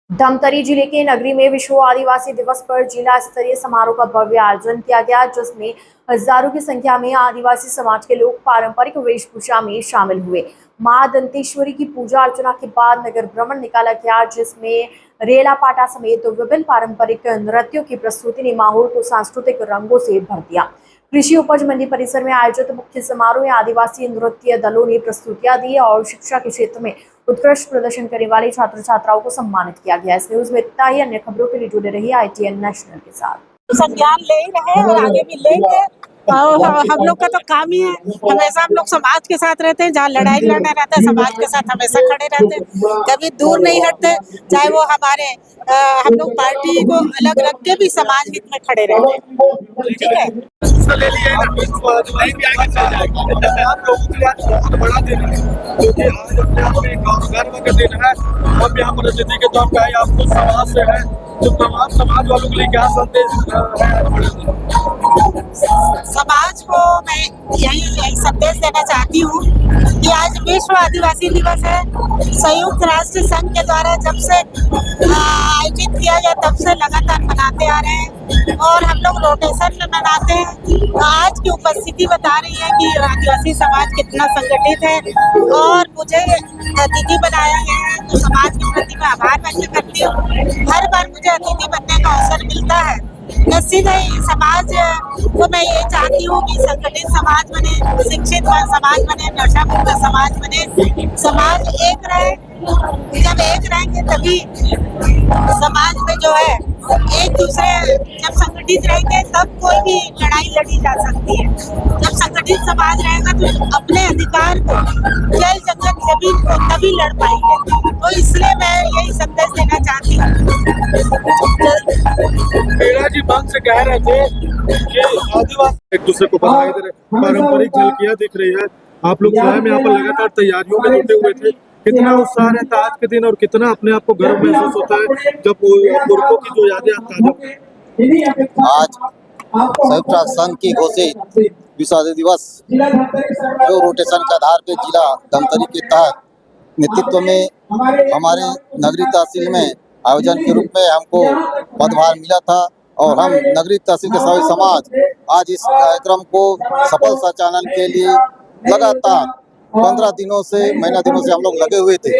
धमतरी जिले के नगरी में विश्व आदिवासी दिवस पर जिला स्तरीय समारोह का भव्य आयोजन किया गया, जिसमें हजारों की संख्या में आदिवासी समाज के लोग पारंपरिक वेशभूषा में शामिल हुए। मां दंतेश्वरी की पूजा अर्चना के बाद नगर भ्रमण निकाला गया, जिसमें रेला पाटा समेत विभिन्न पारंपरिक नृत्यों की प्रस्तुति ने माहौल को सांस्कृतिक रंगों से भर दिया। कृषि उपज मंडी परिसर में आयोजित मुख्य समारोह में आदिवासी नृत्य दलों ने प्रस्तुतियां दी और शिक्षा के क्षेत्र में उत्कृष्ट प्रदर्शन करने वाले छात्र छात्राओं को सम्मानित किया गया। इस न्यूज में इतना ही। अन्य खबरों के लिए जुड़े रहिए ITN नेशनल के साथ। संज्ञान ले रहे और आगे भी लेंगे। और हम लोग का तो काम ही है, हमेशा हम लोग समाज के साथ रहते हैं। जहाँ लड़ाई लड़ना रहता है समाज के साथ हमेशा खड़े रहते हैं, कभी दूर नहीं हटते। चाहे वो हमारे हम लोग पार्टी को अलग रख के भी समाज हित में खड़े रहते हैं। ठीक है, बड़ा दिन है क्योंकि आज अपने आप में गर्व का दिन है। अब यहाँ पर राजनीति के दौर पे आपको समाज से है, जो तमाम समाज वालों के लिए क्या संदेश है? समाज को मैं यही संदेश देना चाहती हूँ कि आज विश्व आदिवासी दिवस है। संयुक्त राष्ट्र संघ के द्वारा जब से आयोजित किया गया तब से लगातार मनाते आ रहे हैं और हम लोग रोटेशन में मनाते हैं। आज की उपस्थिति बता रही है कि आदिवासी समाज कितना संगठित है और मुझे अतिथि बनाया गया है, तो समाज के प्रति मैं आभार व्यक्त करती हूँ। हर बार मुझे अतिथि बनने का अवसर मिलता है। निश्चित है समाज को मैं ये चाहती हूँ कि संगठित समाज बने, शिक्षित समाज बने, नशा मुक्त समाज बने, समाज एक रहे। जब एक रहेंगे तभी समाज में जो है एक दूसरे जब संगठित रहेंगे तब कोई भी लड़ाई लड़ी जा सकती है। जब संगठित समाज रहेगा तो अपने अधिकार को, जल जंगल जमीन को तभी लड़ पाएंगे। तो इसलिए मैं यही संदेश देना चाहती हूँ। मेरा जी मंच से कह रहे थे कि आदिवासी एक दूसरे को बधाई दे रहे, पारंपरिक झलकियां दिख रही है। आप लोग स्वयं यहाँ पर लगातार तैयारियों में जुटे हुए थे। कितना उत्साह रहता है आज के दिन और कितना अपने आप को गर्व महसूस होता है जब पुरखों की जो यादें ताजा। आज संयुक्त राष्ट्र संघ की घोषित विश्व आदिवासी दिवस जो रोटेशन के आधार पर जिला धमतरी के तहत नेतृत्व में हमारे नगरीय तहसील में आयोजन के रूप में हमको पदभार मिला था और हम नगरीय तहसील के सभी समाज आज इस कार्यक्रम को सफल संचालन के लिए लगातार 15 दिनों से महीना दिनों से हम लोग लगे हुए थे।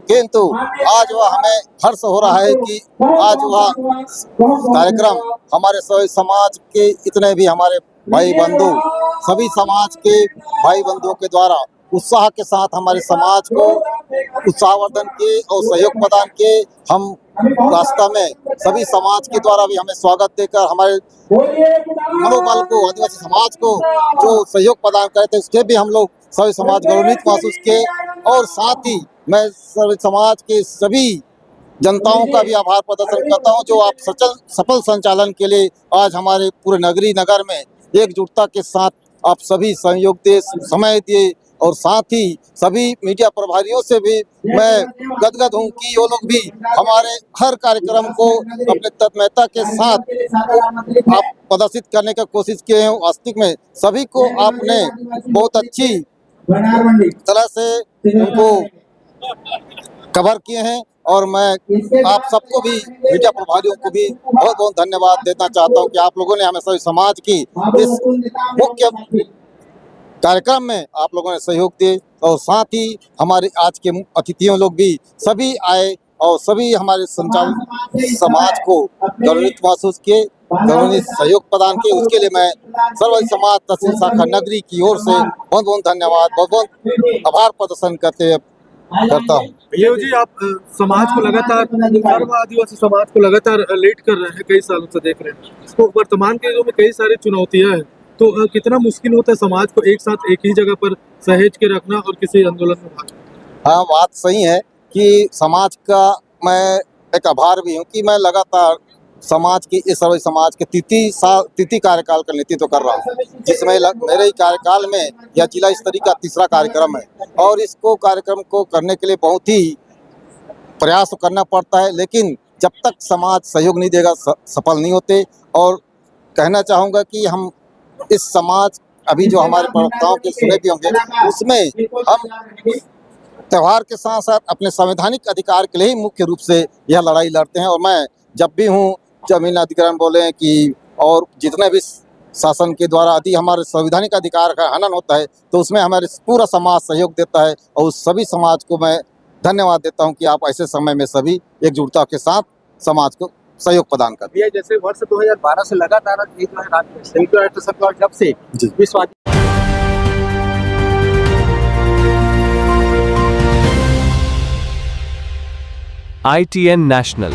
किंतु आज वह हमें हर्ष हो रहा है कि आज वह कार्यक्रम हमारे सभी समाज के इतने भी हमारे भाई बंधु सभी समाज के भाई बंधुओं के द्वारा उत्साह के साथ हमारे समाज को उत्साहवर्धन के और सहयोग प्रदान के हम रास्ता में सभी समाज के द्वारा भी हमें स्वागत देकर हमारे मनोबल को आदिवासी समाज को जो सहयोग प्रदान करे थे उसके भी हम लोग सभी समाज गौरवान्वित महसूस किए। और साथ ही मैं सभी समाज के सभी जनताओं का भी आभार प्रदर्शन करता हूं जो आप सफल संचालन के लिए आज हमारे पूरे नगरी नगर में एकजुटता के साथ आप सभी सहयोग दिए, समय दिए और साथ ही सभी मीडिया प्रभारियों से भी मैं गदगद हूं कि वो लोग भी हमारे हर कार्यक्रम को अपने तन्मयता के साथ आप प्रदर्शित करने का कोशिश किए हैं। वास्तविक में सभी को आपने बहुत अच्छी तरह से उनको कवर किए हैं और मैं आप सबको भी मीडिया प्रभारियों को भी बहुत बहुत धन्यवाद देना चाहता हूं कि आप लोगों ने हमें सभी समाज की इस मुख्य कार्यक्रम में आप लोगों ने सहयोग दिए और साथ ही हमारे आज के अतिथियों लोग भी सभी आए और सभी हमारे संचालन समाज को गौरवित महसूस किए, गौरवित सहयोग प्रदान किए। उसके लिए मैं सर्व समाज तहसील शाखा नगरी की ओर से बहुत बहुत धन्यवाद, बहुत बहुत आभार प्रदर्शन करता हूँ। ये जी आप समाज को लगातार सर्व आदिवासी समाज को लगातार लीड कर रहे हैं, कई सालों से देख रहे हैं। तो वर्तमान के युग में कई सारी चुनौतियां हैं, तो कितना मुश्किल होता है समाज को एक साथ एक ही जगह पर सहेज के रखना और किसी आंदोलन में भाग। हाँ, बात सही है कि समाज का मैं एक आभार भी हूँ कि मैं लगातार समाज की इस सभी समाज के तिथि कार्यकाल का नेतृत्व कर रहा हूँ, जिसमें मेरे ही कार्यकाल में यह जिला स्तरीय का तीसरा कार्यक्रम है और इसको कार्यक्रम को करने के लिए बहुत ही प्रयास करना पड़ता है, लेकिन जब तक समाज सहयोग नहीं देगा सफल नहीं होते। और कहना चाहूँगा कि हम इस समाज अभी जो हमारे प्रवक्ताओं के सुने भी होंगे उसमें हम त्यौहार के साथ साथ अपने संवैधानिक अधिकार के लिए ही मुख्य रूप से यह लड़ाई लड़ते हैं। और मैं जब भी हूँ जमीन अधिग्रहण बोले कि और जितने भी शासन के द्वारा यदि हमारे संवैधानिक अधिकार का हनन होता है तो उसमें हमारे पूरा समाज सहयोग देता है और उस सभी समाज को मैं धन्यवाद देता हूं कि आप ऐसे समय में सभी एकजुटता के साथ समाज को सहयोग प्रदान करते हैं। ये जैसे वर्ष 2012 से लगातार संयुक्त राष्ट्र सरकार जब से विश्व ITN National